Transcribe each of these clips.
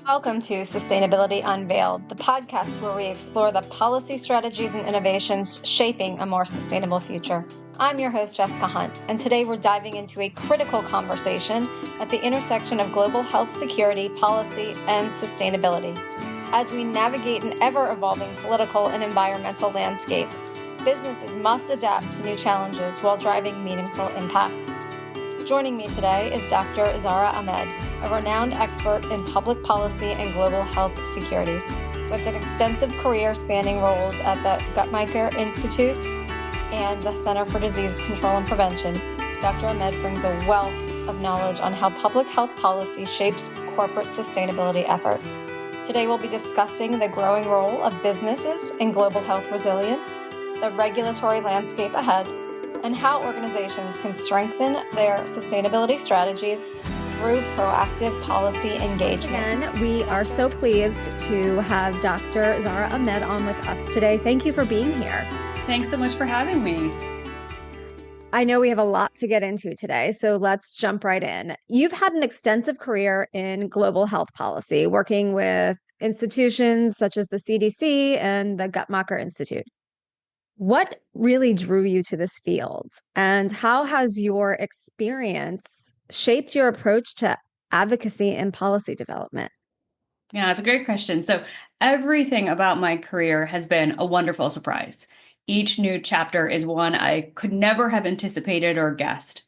Welcome to Sustainability Unveiled, the podcast where we explore the policy strategies and innovations shaping a more sustainable future. I'm your host, Jessica Hunt, and today we're diving into a critical conversation at the intersection of global health security, policy, and sustainability. As we navigate an ever-evolving political and environmental landscape, businesses must adapt to new challenges while driving meaningful impact. Joining me today is Dr. Zara Ahmed, a renowned expert in public policy and global health security. With an extensive career spanning roles at the Guttmacher Institute and the Center for Disease Control and Prevention, Dr. Ahmed brings a wealth of knowledge on how public health policy shapes corporate sustainability efforts. Today we'll be discussing the growing role of businesses in global health resilience, the regulatory landscape ahead, and how organizations can strengthen their sustainability strategies through proactive policy engagement. Again, we are so pleased to have Dr. Zara Ahmed on with us today. Thank you for being here. Thanks so much for having me. I know we have a lot to get into today, so let's jump right in. You've had an extensive career in global health policy, working with institutions such as the CDC and the Guttmacher Institute. What really drew you to this field, and how has your experience shaped your approach to advocacy and policy development? Yeah, it's a great question. So everything about my career has been a wonderful surprise. Each new chapter is one I could never have anticipated or guessed.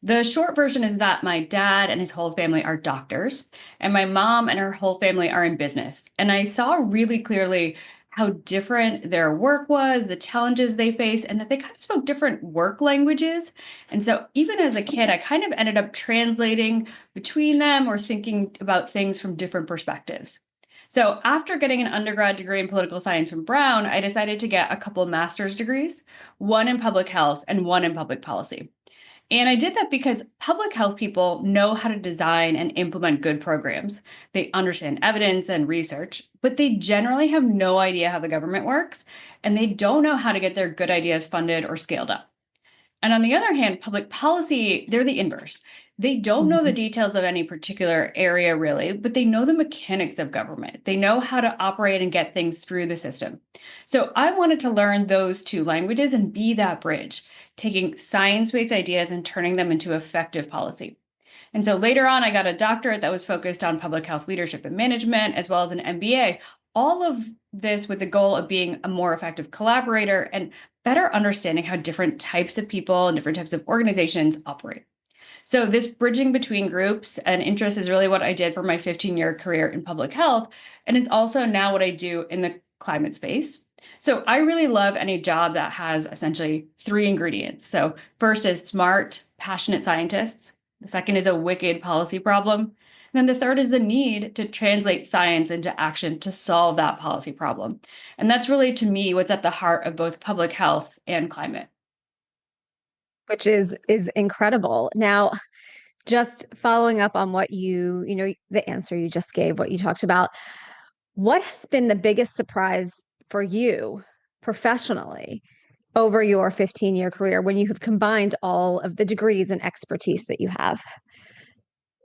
The short version is that my dad and his whole family are doctors, and my mom and her whole family are in business. And I saw really clearly how different their work was, the challenges they face, and that they kind of spoke different work languages. And so even as a kid, I kind of ended up translating between them or thinking about things from different perspectives. So after getting an undergrad degree in political science from Brown, I decided to get a couple master's degrees, one in public health and one in public policy. And I did that because public health people know how to design and implement good programs. They understand evidence and research, but they generally have no idea how the government works, and they don't know how to get their good ideas funded or scaled up. And on the other hand, public policy, they're the inverse. They don't know the details of any particular area really, but they know the mechanics of government. They know how to operate and get things through the system. So I wanted to learn those two languages and be that bridge, taking science-based ideas and turning them into effective policy. And so later on, I got a doctorate that was focused on public health leadership and management, as well as an MBA. All of this with the goal of being a more effective collaborator and better understanding how different types of people and different types of organizations operate. So this bridging between groups and interests is really what I did for my 15-year career in public health. And it's also now what I do in the climate space. So I really love any job that has essentially three ingredients. So first is smart, passionate scientists. The second is a wicked policy problem. And then the third is the need to translate science into action to solve that policy problem. And that's really, to me, what's at the heart of both public health and climate. Which is incredible. Now, just following up on what the answer you just gave, what you talked about, what has been the biggest surprise for you professionally over your 15-year career when you have combined all of the degrees and expertise that you have?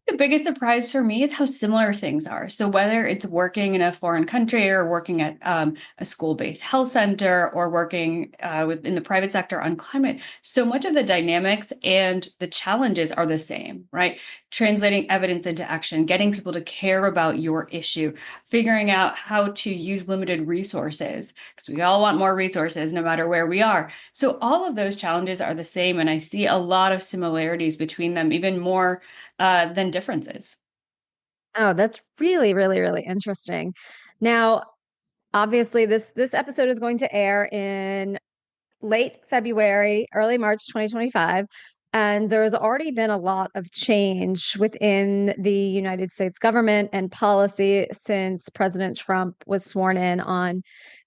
The biggest surprise for me is how similar things are. So whether it's working in a foreign country or working at a school-based health center or working in the private sector on climate, so much of the dynamics and the challenges are the same, right? Translating evidence into action, getting people to care about your issue, figuring out how to use limited resources, because we all want more resources no matter where we are. So all of those challenges are the same, and I see a lot of similarities between them, even more than differences. Oh, that's really, really, really interesting. Now, obviously, this episode is going to air in late February, early March 2025. And there's already been a lot of change within the United States government and policy since President Trump was sworn in on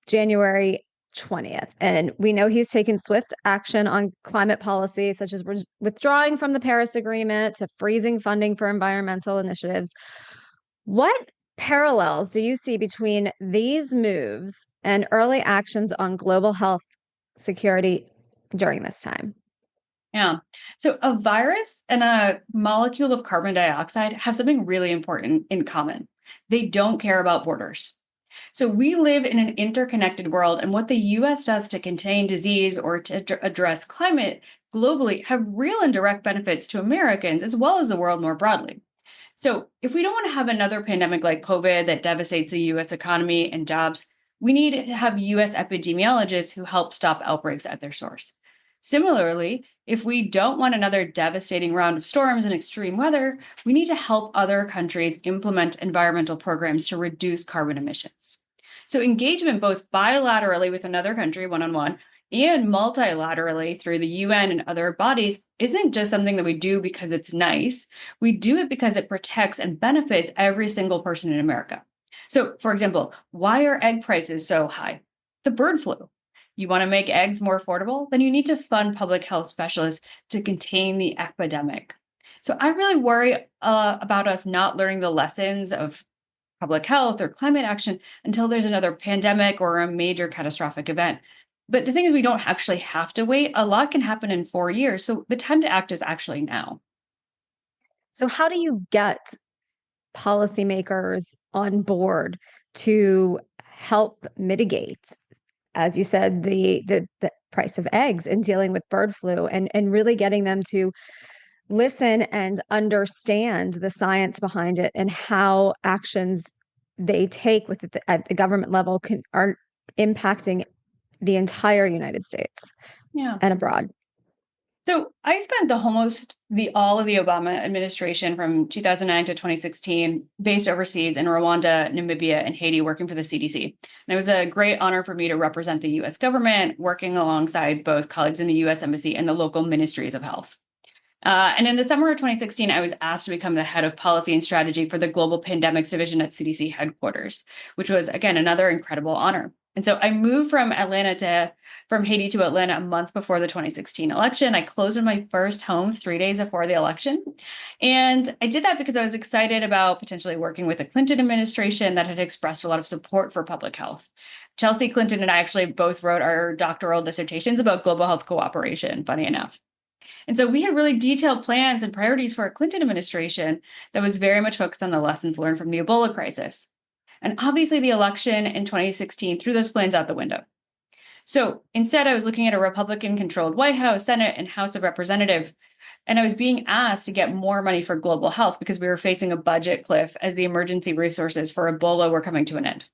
January 20th. And we know he's taken swift action on climate policy, such as withdrawing from the Paris Agreement to freezing funding for environmental initiatives. What parallels do you see between these moves and early actions on global health security during this time? Yeah. So a virus and a molecule of carbon dioxide have something really important in common. They don't care about borders. So we live in an interconnected world, and what the US does to contain disease or to address climate globally have real and direct benefits to Americans as well as the world more broadly. So if we don't want to have another pandemic like COVID that devastates the US economy and jobs, we need to have US epidemiologists who help stop outbreaks at their source. Similarly, if we don't want another devastating round of storms and extreme weather, we need to help other countries implement environmental programs to reduce carbon emissions. So engagement both bilaterally with another country one-on-one and multilaterally through the UN and other bodies isn't just something that we do because it's nice. We do it because it protects and benefits every single person in America. So, for example, why are egg prices so high? The bird flu. You want to make eggs more affordable? Then you need to fund public health specialists to contain the epidemic. So I really worry about us not learning the lessons of public health or climate action until there's another pandemic or a major catastrophic event. But the thing is, we don't actually have to wait. A lot can happen in 4 years. So the time to act is actually now. So, how do you get policymakers on board to help mitigate, as you said, the price of eggs and dealing with bird flu, and really getting them to listen and understand the science behind it and how actions they take at the government level are impacting the entire United States Yeah. and abroad? So I spent all of the Obama administration from 2009 to 2016 based overseas in Rwanda, Namibia, and Haiti working for the CDC. And it was a great honor for me to represent the US government, working alongside both colleagues in the US Embassy and the local ministries of health. And in the summer of 2016, I was asked to become the head of policy and strategy for the Global Pandemics Division at CDC headquarters, which was, again, another incredible honor. And so I moved from Haiti to Atlanta a month before the 2016 election. I closed in my first home 3 days before the election. And I did that because I was excited about potentially working with the Clinton administration that had expressed a lot of support for public health. Chelsea Clinton and I actually both wrote our doctoral dissertations about global health cooperation, funny enough. And so we had really detailed plans and priorities for a Clinton administration that was very much focused on the lessons learned from the Ebola crisis. And obviously, the election in 2016 threw those plans out the window. So instead, I was looking at a Republican controlled White House, Senate, and House of Representatives. And I was being asked to get more money for global health because we were facing a budget cliff as the emergency resources for Ebola were coming to an end.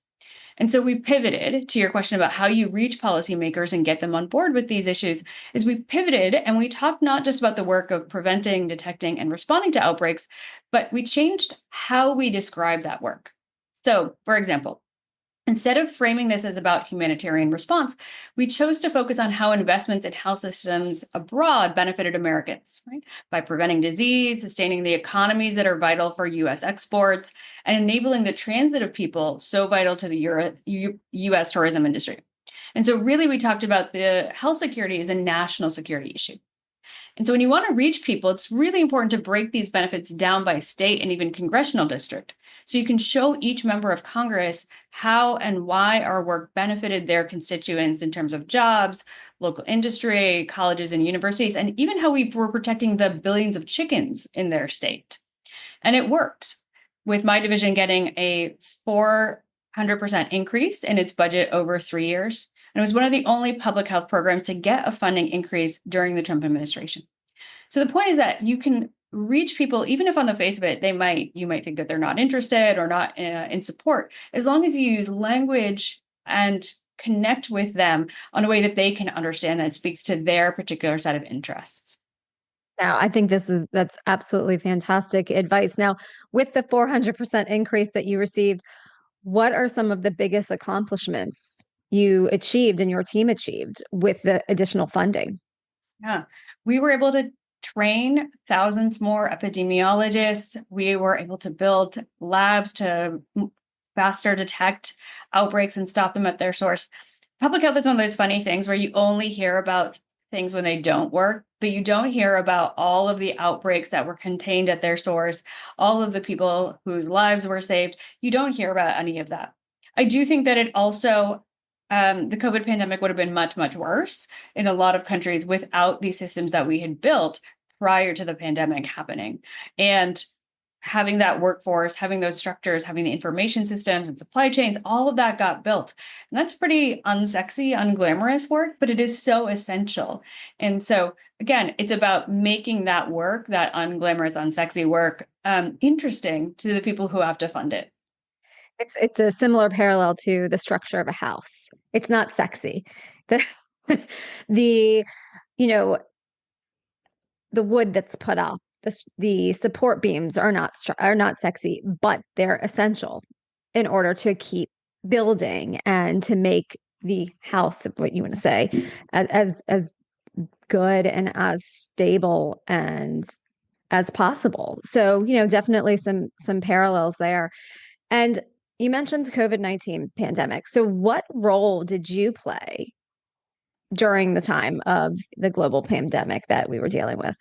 And so we pivoted to your question about how you reach policymakers and get them on board with these issues is we pivoted and we talked not just about the work of preventing, detecting, and responding to outbreaks, but we changed how we describe that work. So, for example, instead of framing this as about humanitarian response, we chose to focus on how investments in health systems abroad benefited Americans, right? By preventing disease, sustaining the economies that are vital for US exports, and enabling the transit of people so vital to the US tourism industry. And so really we talked about the health security as a national security issue. And so when you want to reach people, it's really important to break these benefits down by state and even congressional district. So you can show each member of Congress how and why our work benefited their constituents in terms of jobs, local industry, colleges and universities, and even how we were protecting the billions of chickens in their state. And it worked, with my division getting a 400% increase in its budget over 3 years. And it was one of the only public health programs to get a funding increase during the Trump administration. So the point is that you can reach people, even if on the face of it, you might think that they're not interested or not in support, as long as you use language and connect with them on a way that they can understand that speaks to their particular set of interests. Now, I think that's absolutely fantastic advice. Now, with the 400% increase that you received, what are some of the biggest accomplishments you achieved and your team achieved with the additional funding? Yeah, we were able to train thousands more epidemiologists. We were able to build labs to faster detect outbreaks and stop them at their source. Public health is one of those funny things where you only hear about things when they don't work, but you don't hear about all of the outbreaks that were contained at their source, all of the people whose lives were saved. You don't hear about any of that. I do think that it also the COVID pandemic would have been much, much worse in a lot of countries without these systems that we had built prior to the pandemic happening. And having that workforce, having those structures, having the information systems and supply chains, all of that got built. And that's pretty unsexy, unglamorous work, but it is so essential. And so, again, it's about making that work, that unglamorous, unsexy work, interesting to the people who have to fund it. It's a similar parallel to the structure of a house. It's not sexy. The the you know the wood that's put up, the support beams are not sexy, but they're essential in order to keep building and to make the house, what you want to say, as good and as stable and as possible. So, definitely some parallels there. And you mentioned COVID-19 pandemic. So what role did you play during the time of the global pandemic that we were dealing with?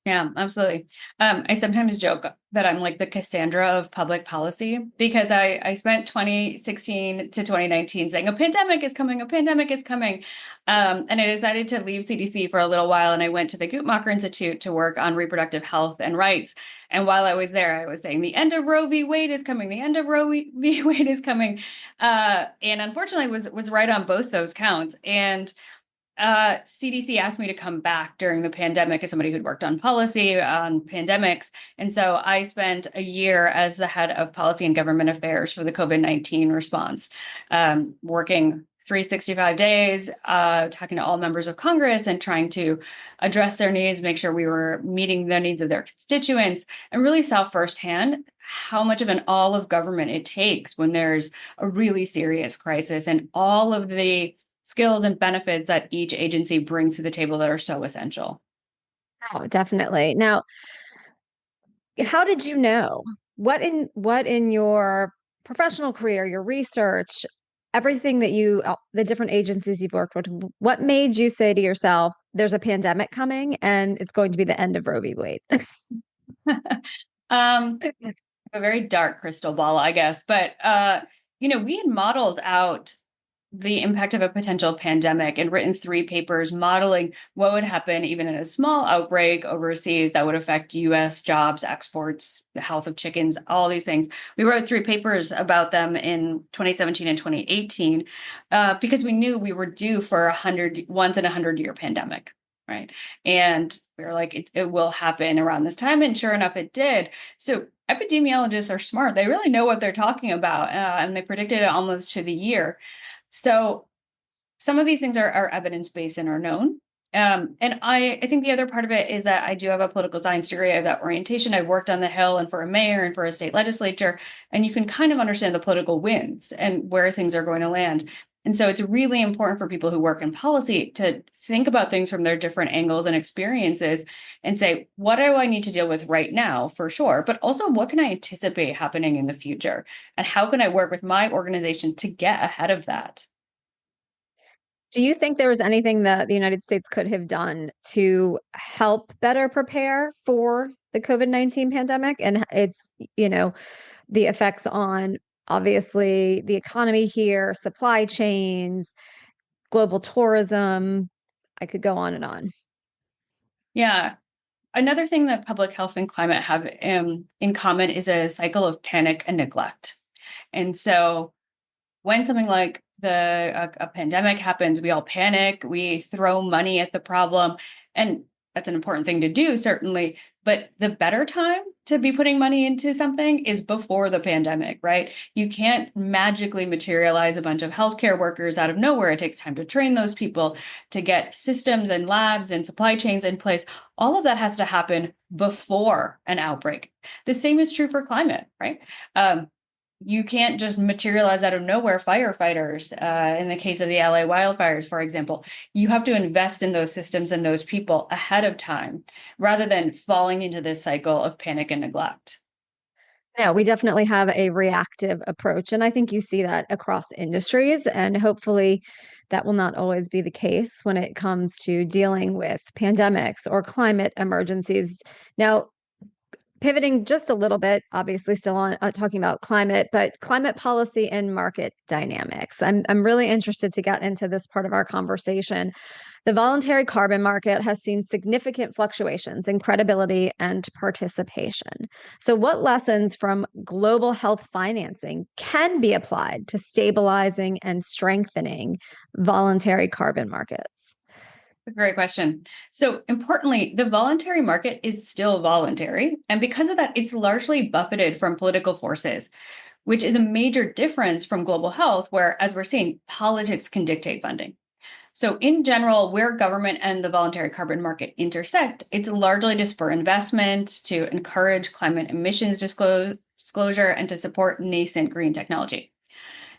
Yeah, absolutely. I sometimes joke that I'm like the Cassandra of public policy because I spent 2016 to 2019 saying a pandemic is coming, a pandemic is coming. And I decided to leave CDC for a little while, and I went to the Guttmacher Institute to work on reproductive health and rights. And while I was there, I was saying the end of Roe v. Wade is coming, the end of Roe v. Wade is coming. And unfortunately was right on both those counts. And CDC asked me to come back during the pandemic as somebody who'd worked on policy on pandemics. And so I spent a year as the head of policy and government affairs for the COVID-19 response, working 365 days, talking to all members of Congress and trying to address their needs, make sure we were meeting the needs of their constituents, and really saw firsthand how much of an all of government it takes when there's a really serious crisis, and all of the skills and benefits that each agency brings to the table that are so essential. Oh, definitely. Now, how did you know? What in your professional career, your research, everything that the different agencies you've worked with, what made you say to yourself, there's a pandemic coming and it's going to be the end of Roe v. Wade? A very dark crystal ball, I guess. But, we had modeled out the impact of a potential pandemic and written 3 papers modeling what would happen even in a small outbreak overseas that would affect US jobs, exports, the health of chickens, all these things. We wrote 3 papers about them in 2017 and 2018 because we knew we were due for once in a 100-year pandemic, right? And we were like, it will happen around this time. And sure enough, it did. So epidemiologists are smart. They really know what they're talking about. And they predicted it almost to the year. So some of these things are evidence-based and are known. And I think the other part of it is that I do have a political science degree. I have that orientation. I've worked on the Hill and for a mayor and for a state legislature, and you can kind of understand the political winds and where things are going to land. And so it's really important for people who work in policy to think about things from their different angles and experiences and say, what do I need to deal with right now, for sure, but also what can I anticipate happening in the future? And how can I work with my organization to get ahead of that? Do you think there was anything that the United States could have done to help better prepare for the COVID-19 pandemic and its, the effects on obviously the economy here, supply chains, global tourism? I could go on and on. Yeah. Another thing that public health and climate have in common is a cycle of panic and neglect. And so when something like a pandemic happens, we all panic, we throw money at the problem, and that's an important thing to do, certainly. But the better time to be putting money into something is before the pandemic, right? You can't magically materialize a bunch of healthcare workers out of nowhere. It takes time to train those people, to get systems and labs and supply chains in place. All of that has to happen before an outbreak. The same is true for climate, right? You can't just materialize out of nowhere firefighters. In the case of the LA wildfires, for example, you have to invest in those systems and those people ahead of time rather than falling into this cycle of panic and neglect. No, we definitely have a reactive approach. And I think you see that across industries. And hopefully that will not always be the case when it comes to dealing with pandemics or climate emergencies. Now, pivoting just a little bit, obviously still on talking about climate, but climate policy and market dynamics. I'm really interested to get into this part of our conversation. The voluntary carbon market has seen significant fluctuations in credibility and participation. So, what lessons from global health financing can be applied to stabilizing and strengthening voluntary carbon markets? Great question. So, importantly, the voluntary market is still voluntary. And because of that, it's largely buffeted from political forces, which is a major difference from global health, where, as we're seeing, politics can dictate funding. So, in general, where government and the voluntary carbon market intersect, it's largely to spur investment, to encourage climate emissions disclosure, and to support nascent green technology.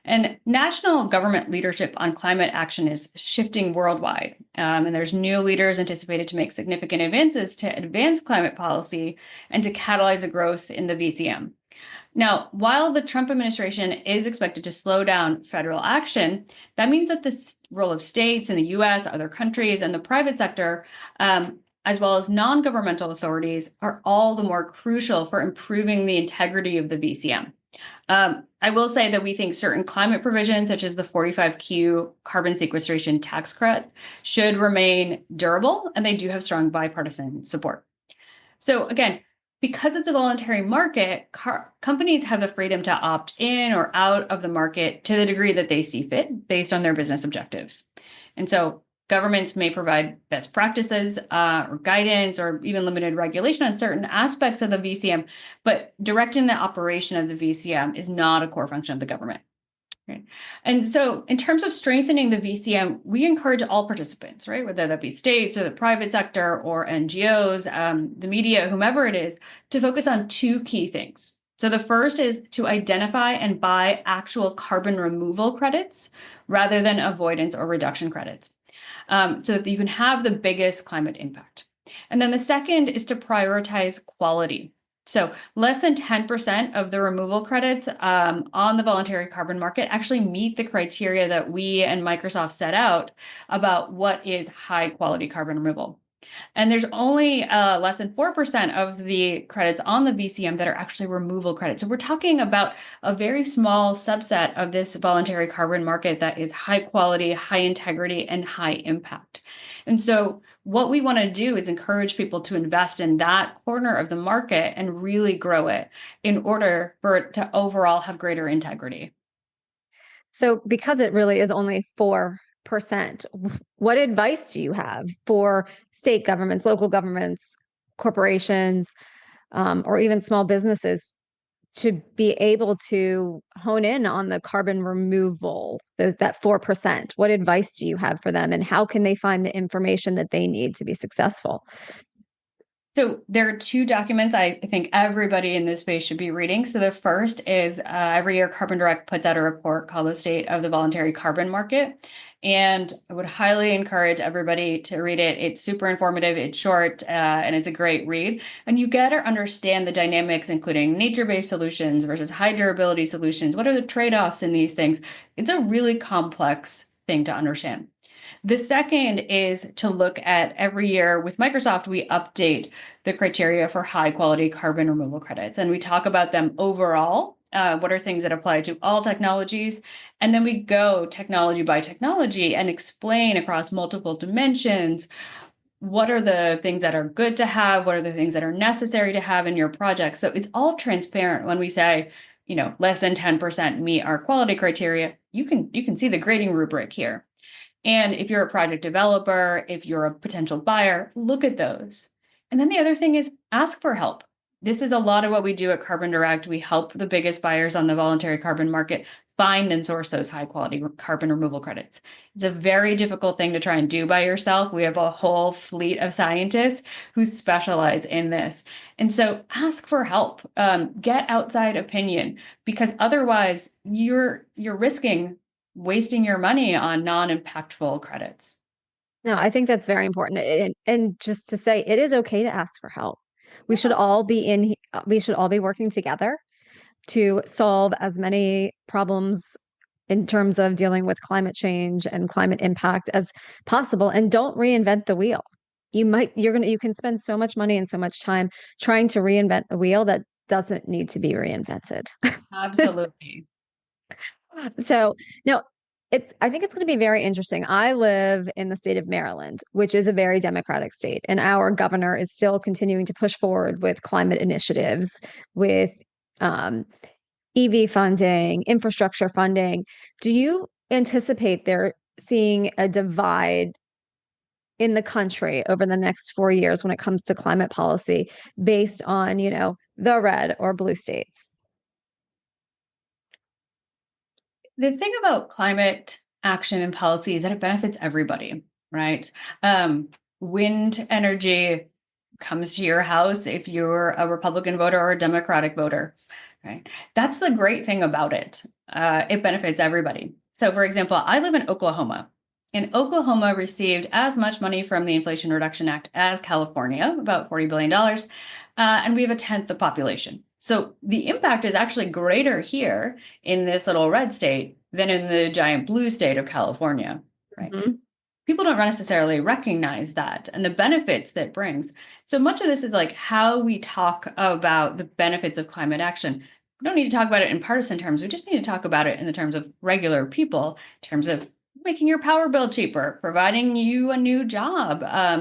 And national government leadership on climate action is shifting worldwide. And there's new leaders anticipated to make significant advances to advance climate policy and to catalyze the growth in the VCM. Now, while the Trump administration is expected to slow down federal action, that means that the role of states in the US, other countries, and the private sector, as well as non-governmental authorities, are all the more crucial for improving the integrity of the VCM. I will say that we think certain climate provisions, such as the 45Q carbon sequestration tax credit, should remain durable, and they do have strong bipartisan support. So again, because it's a voluntary market, companies have the freedom to opt in or out of the market to the degree that they see fit based on their business objectives. And so governments may provide best practices or guidance or even limited regulation on certain aspects of the VCM, but directing the operation of the VCM is not a core function of the government. Right. And so in terms of strengthening the VCM, we encourage all participants, right, whether that be states or the private sector or NGOs, the media, whomever it is, to focus on two key things. So the first is to identify and buy actual carbon removal credits rather than avoidance or reduction credits, so that you can have the biggest climate impact. And then the second is to prioritize quality. So less than 10% of the removal credits on the voluntary carbon market actually meet the criteria that we and Microsoft set out about what is high quality carbon removal. And there's only less than 4% of the credits on the VCM that are actually removal credits. So we're talking about a very small subset of this voluntary carbon market that is high quality, high integrity, and high impact. And so what we want to do is encourage people to invest in that corner of the market and really grow it in order for it to overall have greater integrity. So because it really is only 4%, what advice do you have for state governments, local governments, corporations, or even small businesses to be able to hone in on the carbon removal, that 4%? What advice do you have for them, and how can they find the information that they need to be successful? So there are two documents I think everybody in this space should be reading. So the first is every year Carbon Direct puts out a report called The State of the Voluntary Carbon Market. And I would highly encourage everybody to read it. It's super informative, it's short, and it's a great read. And you get to understand the dynamics, including nature-based solutions versus high durability solutions. What are the trade-offs in these things? It's a really complex thing to understand. The second is to look at every year with Microsoft, we update the criteria for high quality carbon removal credits. And we talk about them overall. What are things that apply to all technologies? And then we go technology by technology and explain across multiple dimensions what are the things that are good to have, what are the things that are necessary to have in your project. So it's all transparent when we say, less than 10% meet our quality criteria. You can see the grading rubric here. And if you're a project developer, if you're a potential buyer, look at those. And then the other thing is ask for help. This is a lot of what we do at Carbon Direct. We help the biggest buyers on the voluntary carbon market find and source those high quality carbon removal credits. It's a very difficult thing to try and do by yourself. We have a whole fleet of scientists who specialize in this. And so ask for help, get outside opinion, because otherwise you're risking wasting your money on non-impactful credits. No, I think that's very important. And just to say, it is okay to ask for help. We should all be working together to solve as many problems in terms of dealing with climate change and climate impact as possible, and don't reinvent the wheel. you can spend so much money and so much time trying to reinvent a wheel that doesn't need to be reinvented. Absolutely. So no, I think it's going to be very interesting. I live in the state of Maryland, which is a very democratic state, and our governor is still continuing to push forward with climate initiatives, with um, EV funding, infrastructure funding. Do you anticipate there seeing a divide in the country over the next 4 years when it comes to climate policy based on, the red or blue states? The thing about climate action and policy is that it benefits everybody, right? Wind energy comes to your house if you're a Republican voter or a Democratic voter, right? That's the great thing about it. It benefits everybody. So, for example, I live in Oklahoma, and Oklahoma received as much money from the Inflation Reduction Act as California, about $40 billion, and we have a tenth the population. So the impact is actually greater here in this little red state than in the giant blue state of California, right? Mm-hmm. People don't necessarily recognize that and the benefits that brings. So much of this is like how we talk about the benefits of climate action. We don't need to talk about it in partisan terms. We just need to talk about it in the terms of regular people, in terms of making your power bill cheaper, providing you a new job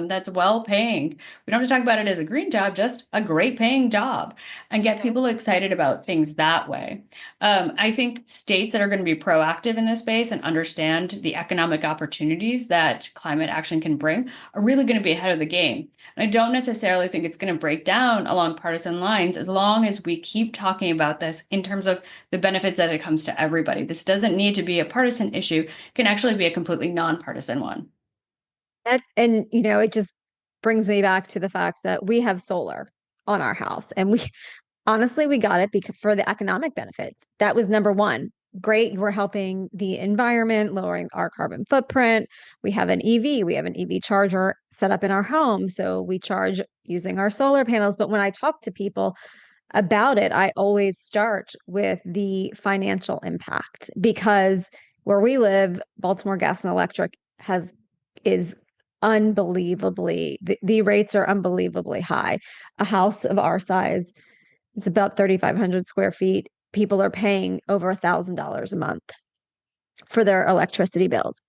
that's well paying. We don't have to talk about it as a green job, just a great paying job, and get people excited about things that way. I think states that are going to be proactive in this space and understand the economic opportunities that climate action can bring are really going to be ahead of the game. And I don't necessarily think it's going to break down along partisan lines as long as we keep talking about this in terms of the benefits that it comes to everybody. This doesn't need to be a partisan issue. It can actually be a completely nonpartisan one. And it just brings me back to the fact that we have solar on our house, and we got it for the economic benefits. That was number one. Great. We're helping the environment, lowering our carbon footprint. We have an EV. We have an EV charger set up in our home. So we charge using our solar panels. But when I talk to people about it, I always start with the financial impact, because where we live, Baltimore Gas and Electric is unbelievably, the rates are unbelievably high. A house of our size, it's about 3,500 square feet. People are paying over $1,000 a month for their electricity bills.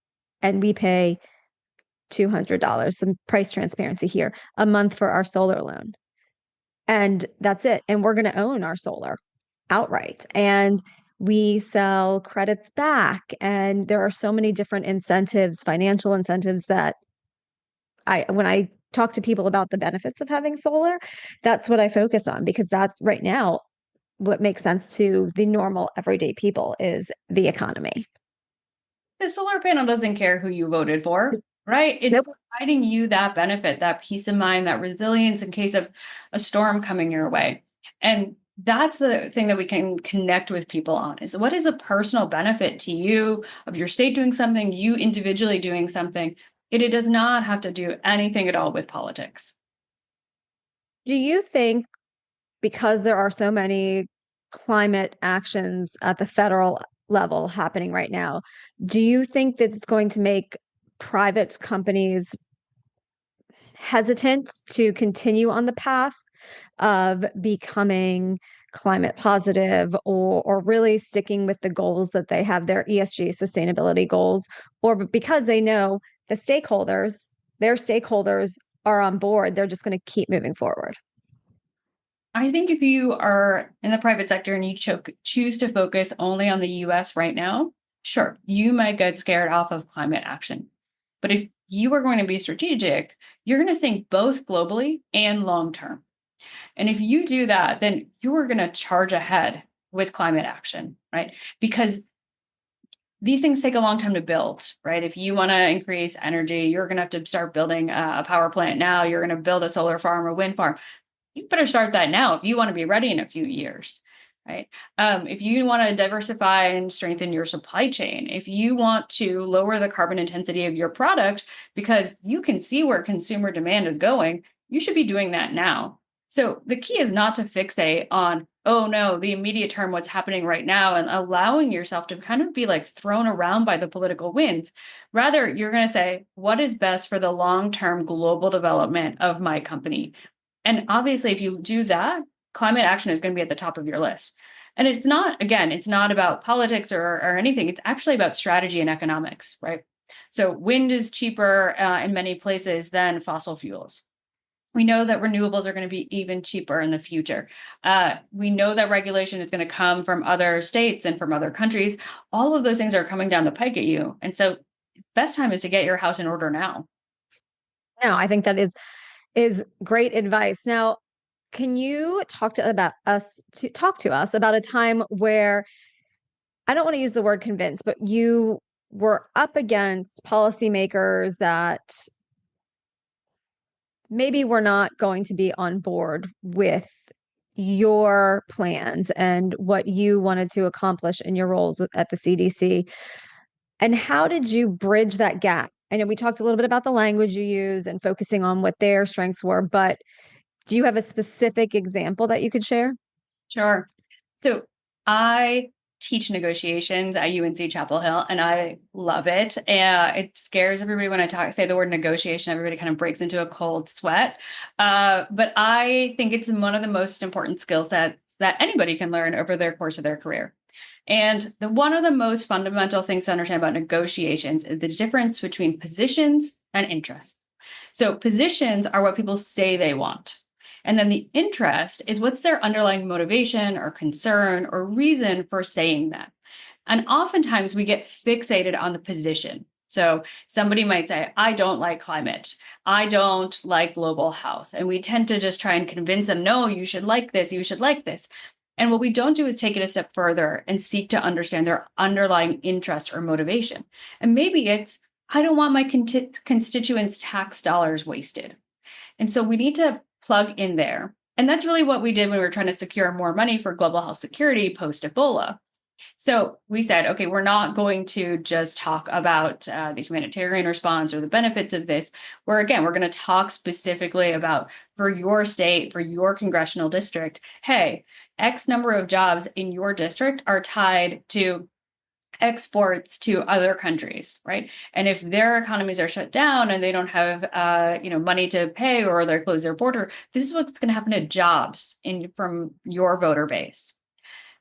And we pay $200, some price transparency here, a month for our solar loan. And that's it. And we're going to own our solar outright. And we sell credits back. And there are so many different incentives, financial incentives, that when I talk to people about the benefits of having solar, that's what I focus on, because that's right now what makes sense to the normal everyday people is the economy. The solar panel doesn't care who you voted for, right? It's providing you that benefit, that peace of mind, that resilience in case of a storm coming your way. And that's the thing that we can connect with people on, is what is the personal benefit to you of your state doing something, you individually doing something. It does not have to do anything at all with politics. Do you think, because there are so many climate actions at the federal level happening right now, do you think that it's going to make private companies hesitant to continue on the path of becoming climate positive, or really sticking with the goals that they have, their ESG sustainability goals, or because they know their stakeholders are on board, they're just going to keep moving forward? I think if you are in the private sector and you choose to focus only on the US right now, sure, you might get scared off of climate action. But if you are going to be strategic, you're going to think both globally and long term. And if you do that, then you are going to charge ahead with climate action, right? Because these things take a long time to build, right? If you want to increase energy, you're going to have to start building a power plant now. You're going to build a solar farm or wind farm. You better start that now if you want to be ready in a few years, right? If you want to diversify and strengthen your supply chain, if you want to lower the carbon intensity of your product because you can see where consumer demand is going, you should be doing that now. So the key is not to fixate on, oh no, the immediate term, what's happening right now, and allowing yourself to kind of be like thrown around by the political winds. Rather, you're going to say, what is best for the long-term global development of my company? And obviously, if you do that, climate action is going to be at the top of your list. And it's not, again, it's not about politics or anything. It's actually about strategy and economics, right? So wind is cheaper in many places than fossil fuels. We know that renewables are going to be even cheaper in the future. We know that regulation is going to come from other states and from other countries. All of those things are coming down the pike at you. And so best time is to get your house in order now. No, I think that is great advice. Now, can you talk to us about a time where, I don't want to use the word convince, but you were up against policymakers that maybe were not going to be on board with your plans and what you wanted to accomplish in your roles at the CDC? And how did you bridge that gap? I know we talked a little bit about the language you use and focusing on what their strengths were, but do you have a specific example that you could share? Sure. So I teach negotiations at UNC Chapel Hill, and I love it. And it scares everybody when I say the word negotiation. Everybody kind of breaks into a cold sweat. But I think it's one of the most important skill sets that anybody can learn over their course of their career. And one of the most fundamental things to understand about negotiations is the difference between positions and interests. So positions are what people say they want. And then the interest is what's their underlying motivation or concern or reason for saying that. And oftentimes we get fixated on the position. So somebody might say, I don't like climate. I don't like global health. And we tend to just try and convince them, no, you should like this. You should like this. And what we don't do is take it a step further and seek to understand their underlying interest or motivation. And maybe it's, I don't want my constituents' tax dollars wasted. And so we need to plug in there. And that's really what we did when we were trying to secure more money for global health security post Ebola. So we said, okay, we're not going to just talk about the humanitarian response or the benefits of this. We're going to talk specifically about, for your state, for your congressional district, hey, X number of jobs in your district are tied to exports to other countries, right? And if their economies are shut down and they don't have money to pay, or they close their border, this is what's going to happen to jobs from your voter base.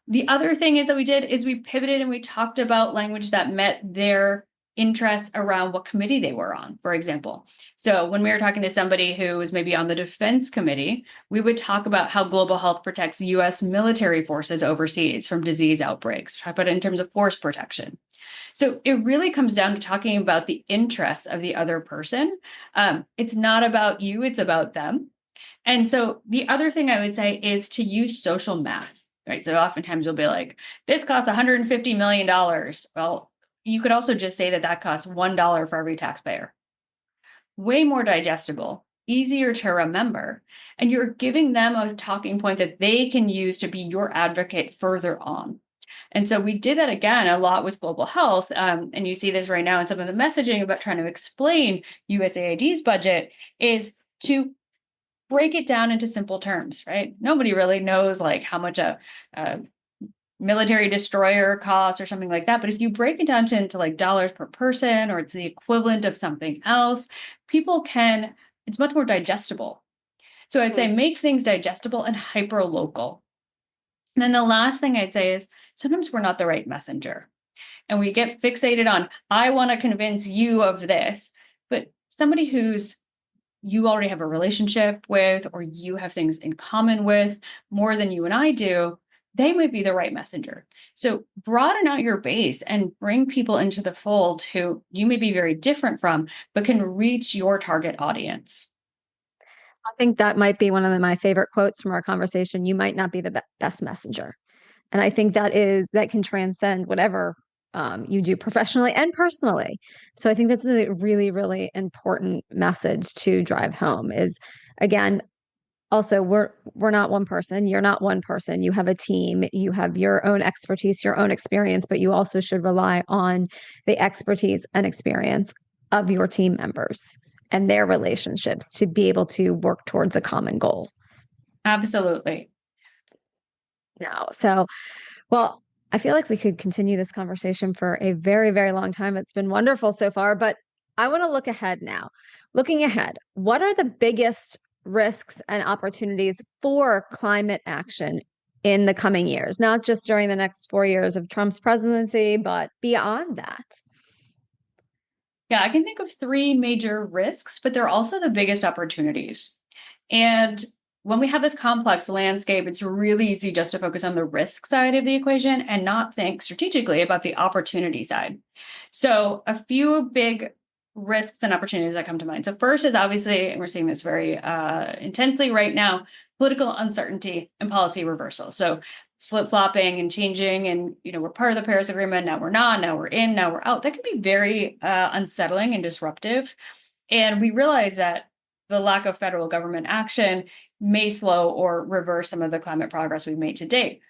The other thing is that we pivoted and we talked about language that met their interests around what committee they were on, for example. So when we were talking to somebody who was maybe on the defense committee, we would talk about how global health protects U.S. military forces overseas from disease outbreaks, talk about it in terms of force protection. So it really comes down to talking about the interests of the other person. It's not about you, it's about them. And so the other thing I would say is to use social math. Right. So oftentimes you'll be like, this costs $150 million. Well, you could also just say that costs $1 for every taxpayer. Way more digestible, easier to remember. And you're giving them a talking point that they can use to be your advocate further on. And so we did that again a lot with global health. And you see this right now in some of the messaging about trying to explain USAID's budget is to break it down into simple terms, right? Nobody really knows like how much a military destroyer costs or something like that. But if you break it down into like dollars per person, or it's the equivalent of something else, it's much more digestible. So I'd say make things digestible and hyper local. And then the last thing I'd say is sometimes we're not the right messenger. And we get fixated on, I want to convince you of this, but somebody who's you already have a relationship with, or you have things in common with more than you and I do, they might be the right messenger. So broaden out your base and bring people into the fold who you may be very different from, but can reach your target audience. I think that might be one of my favorite quotes from our conversation. You might not be the best messenger. And I think that can transcend whatever you do professionally and personally. So I think that's a really, really important message to drive home is, again, also we're not one person. You're not one person. You have a team. You have your own expertise, your own experience, but you also should rely on the expertise and experience of your team members and their relationships to be able to work towards a common goal. Absolutely. No. So, well, I feel like we could continue this conversation for a very, very long time. It's been wonderful so far, but I want to look ahead now. Looking ahead, what are the biggest risks and opportunities for climate action in the coming years? Not just during the next 4 years of Trump's presidency, but beyond that. Yeah, I can think of three major risks, but they're also the biggest opportunities. And when we have this complex landscape, it's really easy just to focus on the risk side of the equation and not think strategically about the opportunity side. So, a few big risks and opportunities that come to mind. So, first is obviously, and we're seeing this very intensely right now, political uncertainty and policy reversal. So, flip-flopping and changing, and we're part of the Paris Agreement, now we're not, now we're in, now we're out. That can be very unsettling and disruptive. And we realize that the lack of federal government action may slow or reverse some of the climate progress we've made to date.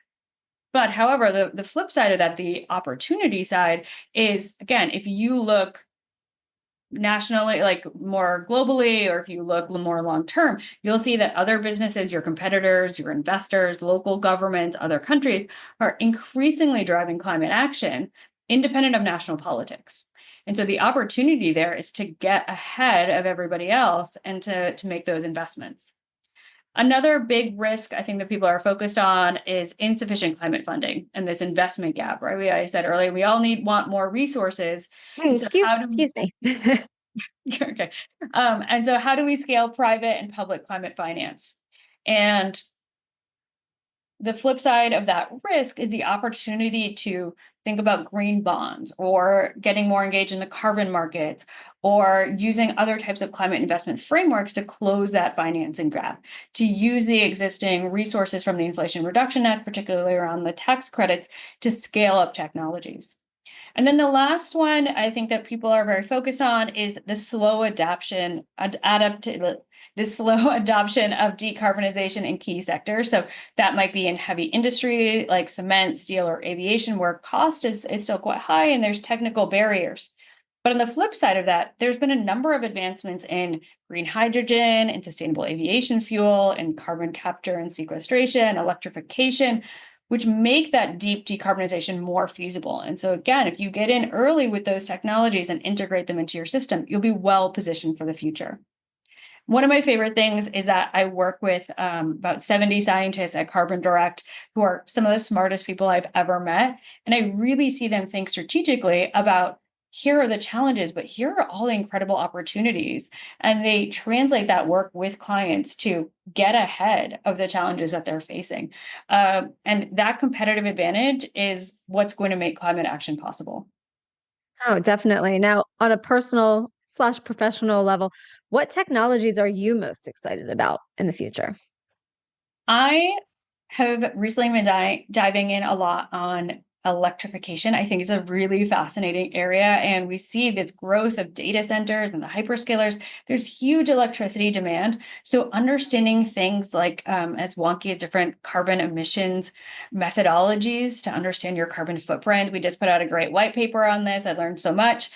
But however, the flip side of that, the opportunity side, is again, if you look nationally, like more globally, or if you look more long term, you'll see that other businesses, your competitors, your investors, local governments, other countries are increasingly driving climate action independent of national politics. And so the opportunity there is to get ahead of everybody else and to make those investments. Another big risk I think that people are focused on is insufficient climate funding and this investment gap, right? I said earlier, we all want more resources. And so Excuse me. okay. And so how do we scale private and public climate finance? And the flip side of that risk is the opportunity to think about green bonds or getting more engaged in the carbon markets or using other types of climate investment frameworks to close that financing gap, to use the existing resources from the Inflation Reduction Act, particularly around the tax credits, to scale up technologies. And then the last one I think that people are very focused on is the slow adoption of decarbonization in key sectors. So that might be in heavy industry like cement, steel, or aviation, where cost is still quite high and there's technical barriers. But on the flip side of that, there's been a number of advancements in green hydrogen, in sustainable aviation fuel, in carbon capture and sequestration, electrification, which make that deep decarbonization more feasible. And so again, if you get in early with those technologies and integrate them into your system, you'll be well positioned for the future. One of my favorite things is that I work with about 70 scientists at Carbon Direct who are some of the smartest people I've ever met. And I really see them think strategically about, here are the challenges, but here are all the incredible opportunities. And they translate that work with clients to get ahead of the challenges that they're facing. And that competitive advantage is what's going to make climate action possible. Oh, definitely. Now, on a personal/professional level, what technologies are you most excited about in the future? I have recently been diving in a lot on electrification. I think it's a really fascinating area. And we see this growth of data centers and the hyperscalers. There's huge electricity demand. So understanding things like as wonky as different carbon emissions methodologies to understand your carbon footprint. We just put out a great white paper on this. I learned so much.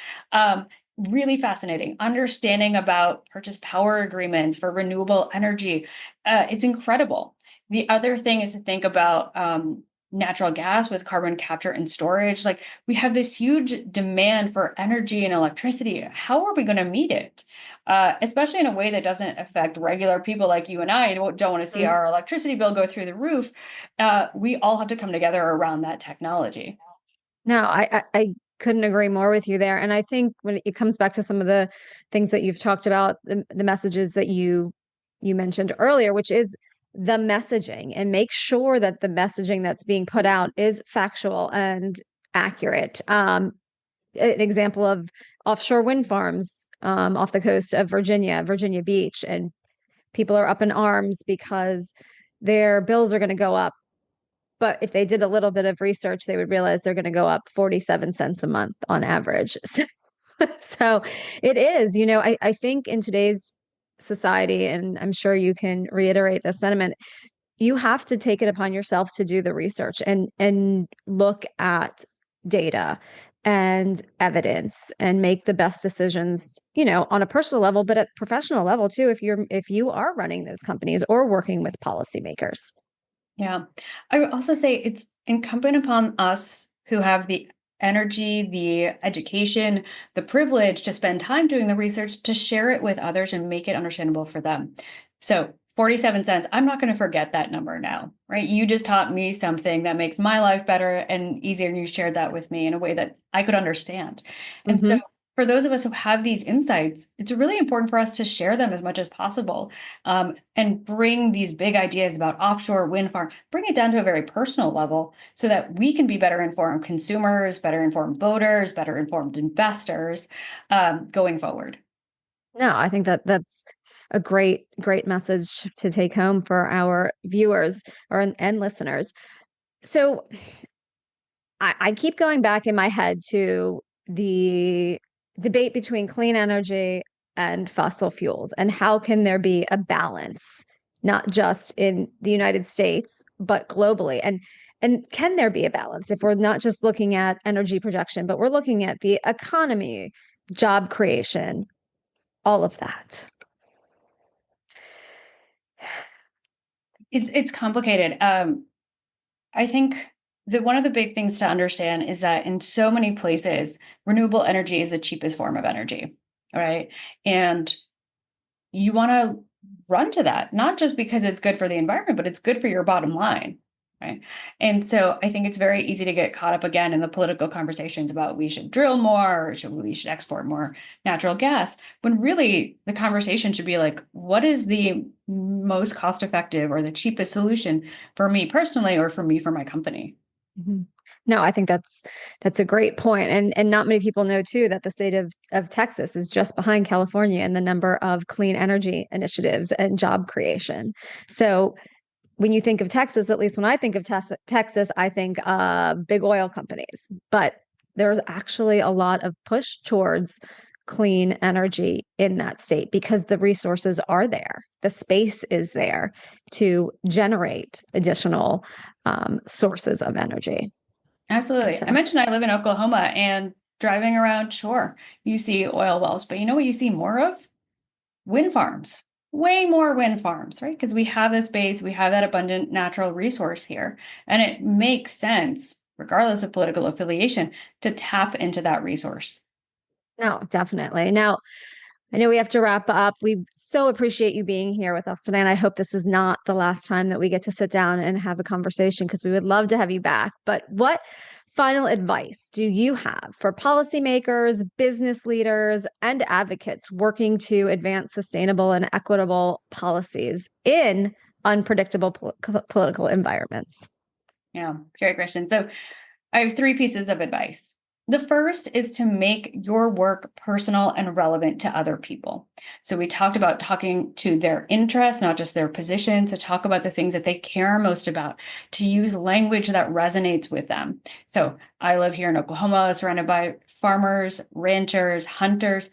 Really fascinating. Understanding about purchase power agreements for renewable energy. It's incredible. The other thing is to think about natural gas with carbon capture and storage. Like, we have this huge demand for energy and electricity. How are we going to meet it? Especially in a way that doesn't affect regular people like you and I who don't want to see our electricity bill go through the roof. We all have to come together around that technology. No, I couldn't agree more with you there. And I think when it comes back to some of the things that you've talked about, the messages that you mentioned earlier, which is the messaging, and make sure that the messaging that's being put out is factual and accurate. An example of offshore wind farms off the coast of Virginia Beach, and people are up in arms because their bills are going to go up. But if they did a little bit of research, they would realize they're going to go up 47 cents a month on average. So it is, I think in today's society, and I'm sure you can reiterate the sentiment, you have to take it upon yourself to do the research and look at data and evidence and make the best decisions, on a personal level, but at professional level too, if you are running those companies or working with policymakers. Yeah. I would also say it's incumbent upon us who have the energy, the education, the privilege to spend time doing the research to share it with others and make it understandable for them. So 47 cents, I'm not going to forget that number now, right? You just taught me something that makes my life better and easier, and you shared that with me in a way that I could understand. And so Mm-hmm. for those of us who have these insights, it's really important for us to share them as much as possible, and bring these big ideas about offshore wind farm, bring it down to a very personal level so that we can be better informed consumers, better informed voters, better informed investors, going forward. No, I think that that's a great message to take home for our viewers and listeners. So I keep going back in my head to the debate between clean energy and fossil fuels, and how can there be a balance, not just in the United States, but globally? And can there be a balance if we're not just looking at energy production, but we're looking at the economy, job creation, all of that? It's complicated. I think that one of the big things to understand is that in so many places, renewable energy is the cheapest form of energy, right? And you want to run to that, not just because it's good for the environment, but it's good for your bottom line, right? And so I think it's very easy to get caught up again in the political conversations about we should drill more or we should export more natural gas, when really the conversation should be like, what is the most cost effective or the cheapest solution for me personally, or for me, for my company? Mhm. No, I think that's a great point. And not many people know too that the state of Texas is just behind California in the number of clean energy initiatives and job creation. So when you think of Texas, at least when I think of Texas, I think big oil companies. But there's actually a lot of push towards clean energy in that state because the resources are there. The space is there to generate additional sources of energy. Absolutely. I So, mentioned I live in Oklahoma, and driving around, sure, you see oil wells, but you know what you see more of? Wind farms, way more wind farms, right? Because we have this base, we have that abundant natural resource here. And it makes sense, regardless of political affiliation, to tap into that resource. no, definitely. Now, I know we have to wrap up. We so appreciate you being here with us today. And I hope this is not the last time that we get to sit down and have a conversation, because we would love to have you back. But what final advice do you have for policymakers, business leaders, and advocates working to advance sustainable and equitable policies in unpredictable political environments? Yeah, great question. So I have three pieces of advice. The first is to make your work personal and relevant to other people. So we talked about talking to their interests, not just their positions, to talk about the things that they care most about, to use language that resonates with them. So I live here in Oklahoma, surrounded by farmers, ranchers, hunters.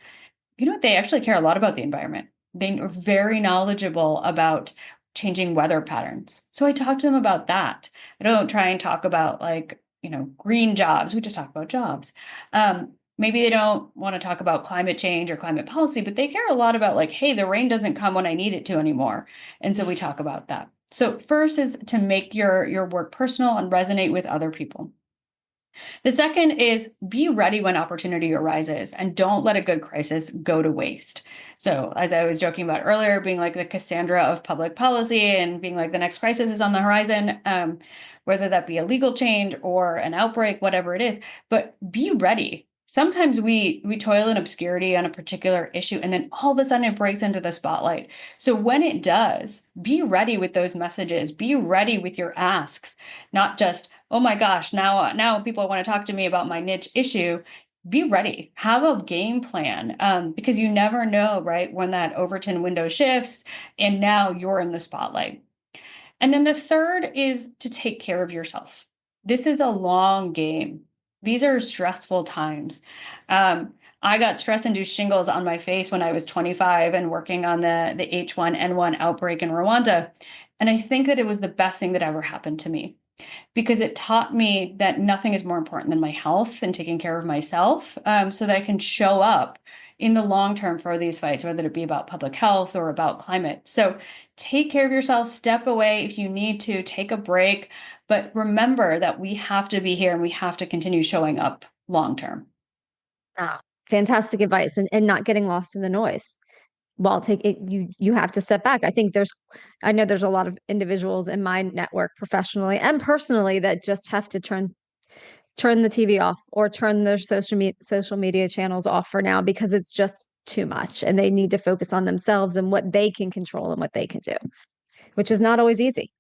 You know what? They actually care a lot about the environment. They are very knowledgeable about changing weather patterns. So I talk to them about that. I don't try and talk about like, green jobs. We just talk about jobs. Maybe they don't want to talk about climate change or climate policy, but they care a lot about like, hey, the rain doesn't come when I need it to anymore. And so we talk about that. So first is to make your work personal and resonate with other people. The second is be ready when opportunity arises and don't let a good crisis go to waste. So, as I was joking about earlier, being like the Cassandra of public policy and being like the next crisis is on the horizon, whether that be a legal change or an outbreak, whatever it is, but be ready. Sometimes we toil in obscurity on a particular issue, and then all of a sudden it breaks into the spotlight. So when it does, be ready with those messages, be ready with your asks, not just, oh my gosh, now people want to talk to me about my niche issue. Be ready, have a game plan, because you never know, right, when that Overton window shifts and now you're in the spotlight. And then the third is to take care of yourself. This is a long game. These are stressful times. I got stress-induced shingles on my face when I was 25 and working on the H1N1 outbreak in Rwanda. And I think that it was the best thing that ever happened to me, because it taught me that nothing is more important than my health and taking care of myself, so that I can show up in the long term for these fights, whether it be about public health or about climate. So take care of yourself, step away if you need to, take a break, but remember that we have to be here and we have to continue showing up long term. Ah, fantastic advice, and not getting lost in the noise. Well, you have to step back. I know there's a lot of individuals in my network professionally and personally that just have to turn the TV off or turn their social media channels off for now because it's just too much and they need to focus on themselves and what they can control and what they can do, which is not always easy.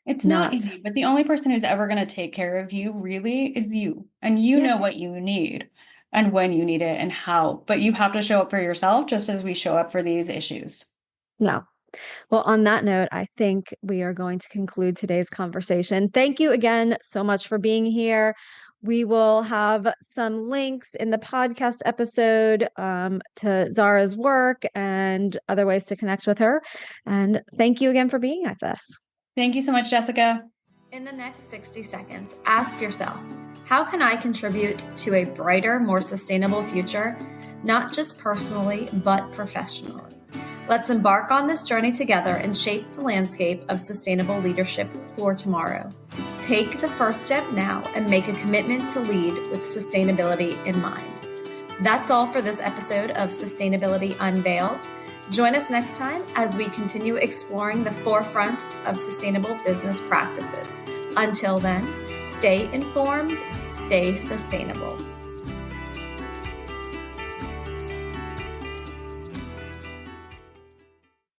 It's not easy, but the only person who's ever going to take care of you really is you. And you know what you need and when you need it and how. But you have to show up for yourself just as we show up for these issues. No. Well, on that note, I think we are going to conclude today's conversation. Thank you again so much for being here. We will have some links in the podcast episode to Zara's work and other ways to connect with her. And thank you again for being with us. Thank you so much, Jessica. In the next 60 seconds, ask yourself, how can I contribute to a brighter, more sustainable future, not just personally, but professionally? Let's embark on this journey together and shape the landscape of sustainable leadership for tomorrow. Take the first step now and make a commitment to lead with sustainability in mind. That's all for this episode of Sustainability Unveiled. Join us next time as we continue exploring the forefront of sustainable business practices. Until then, stay informed, stay sustainable.